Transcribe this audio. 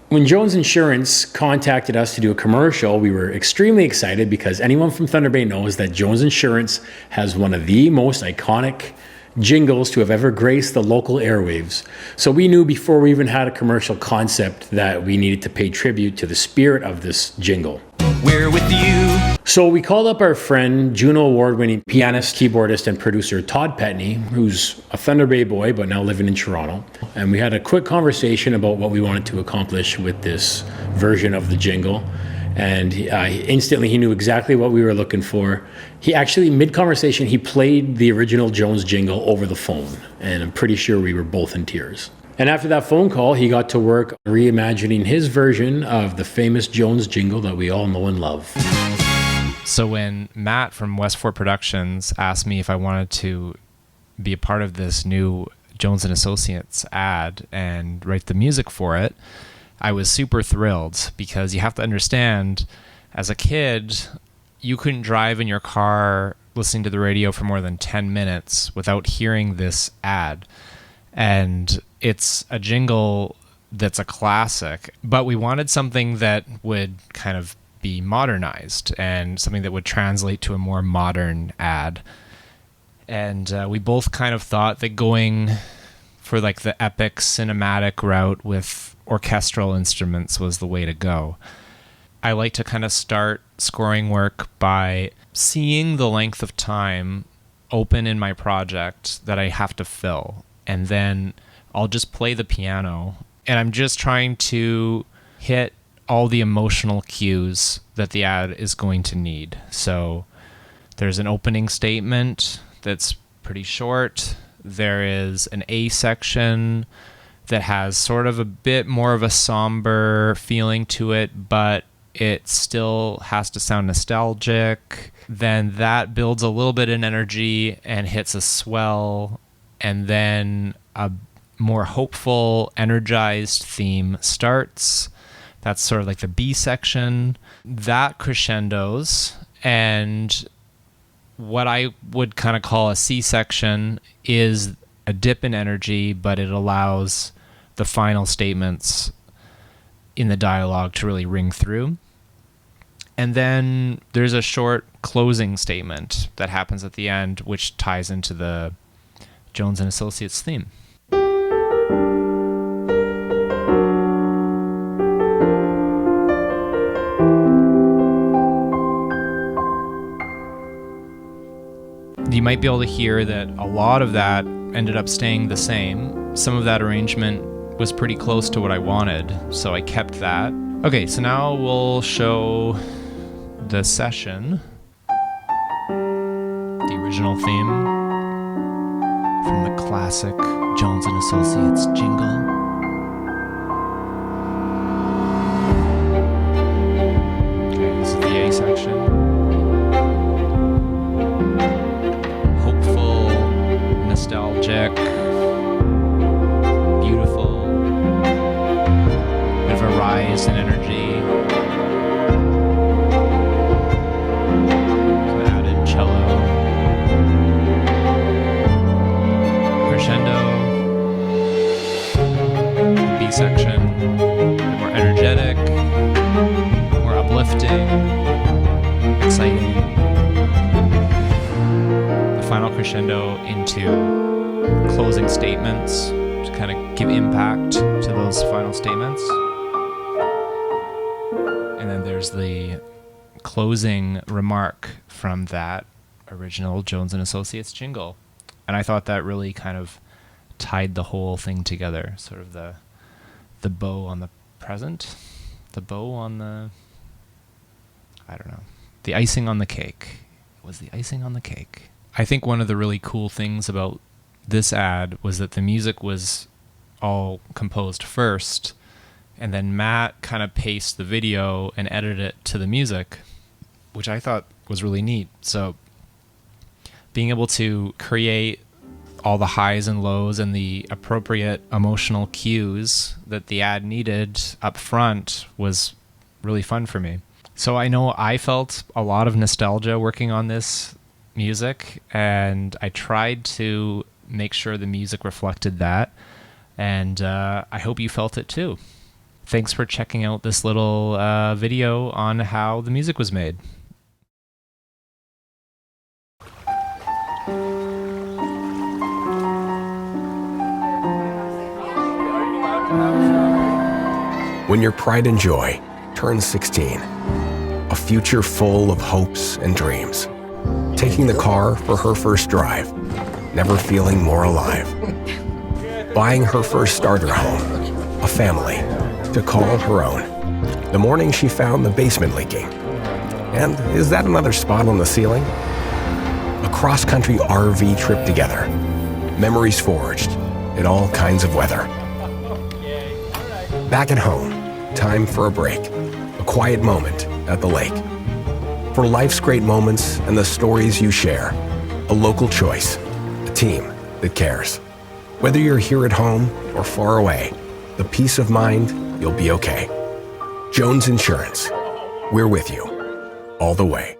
When Jones Insurance contacted us to do a commercial, we were extremely excited because anyone from Thunder Bay knows that Jones Insurance has one of the most iconic jingles to have ever graced the local airwaves. So we knew before we even had a commercial concept that we needed to pay tribute to the spirit of this jingle. We're with you. So we called up our friend, Juno Award-winning pianist, keyboardist, and producer Todd Pentney, who's a Thunder Bay boy but now living in Toronto. And we had a quick conversation about what we wanted to accomplish with this version of the jingle. And instantly he knew exactly what we were looking for. He actually, mid-conversation, he played the original Jones jingle over the phone. And I'm pretty sure we were both in tears. And after that phone call, he got to work reimagining his version of the famous Jones jingle that we all know and love. So when Matt from Westfort Productions asked me if I wanted to be a part of this new Jones & Associates ad and write the music for it, I was super thrilled because you have to understand, as a kid, you couldn't drive in your car listening to the radio for more than 10 minutes without hearing this ad. And it's a jingle that's a classic, but we wanted something that would kind of be modernized and something that would translate to a more modern ad. And we both kind of thought that going for like the epic cinematic route with orchestral instruments was the way to go. I like to kind of start scoring work by seeing the length of time open in my project that I have to fill. And then I'll just play the piano, and I'm just trying to hit all the emotional cues that the ad is going to need. So there's an opening statement that's pretty short. There is an A section that has sort of a bit more of a somber feeling to it, but it still has to sound nostalgic. Then that builds a little bit in energy and hits a swell, and then a more hopeful, energized theme starts. That's sort of like the B section. That crescendos, and what I would kind of call a C section is a dip in energy, but it allows the final statements in the dialogue to really ring through. And then there's a short closing statement that happens at the end, which ties into the Jones & Associates theme. You might be able to hear that a lot of that ended up staying the same. Some of that arrangement was pretty close to what I wanted, so I kept that. Okay, so now we'll show the session. The original theme from the classic Jones & Associates jingle. Okay, this is the A section. Hopeful, nostalgic, beautiful, bit of a rise in energy. Some added cello. Crescendo. The B section, a bit more energetic, more uplifting, exciting. The final crescendo into closing statements to kind of give impact to those final statements. And then there's the closing remark from that original Jones & Associates jingle. And I thought that really kind of tied the whole thing together, sort of the bow on the present, the bow on the, I don't know, the icing on the cake. It was the icing on the cake. I think one of the really cool things about this ad was that the music was all composed first, and then Matt kind of paced the video and edited it to the music, which I thought was really neat. So being able to create all the highs and lows and the appropriate emotional cues that the ad needed up front was really fun for me. So I know I felt a lot of nostalgia working on this music, and I tried to make sure the music reflected that, and I hope you felt it too. thanks for checking out this little video on how the music was made. When your pride and joy turns 16, a future full of hopes and dreams, taking the car for her first drive, never feeling more alive, buying her first starter home, a family to call her own, the morning she found the basement leaking, and is that another spot on the ceiling? A cross-country RV trip together, memories forged in all kinds of weather. Back at home, time for a break, a quiet moment at the lake. For life's great moments and the stories you share, a local choice, a team that cares. Whether you're here at home or far away, the peace of mind you'll be okay. Jones Insurance, we're with you all the way.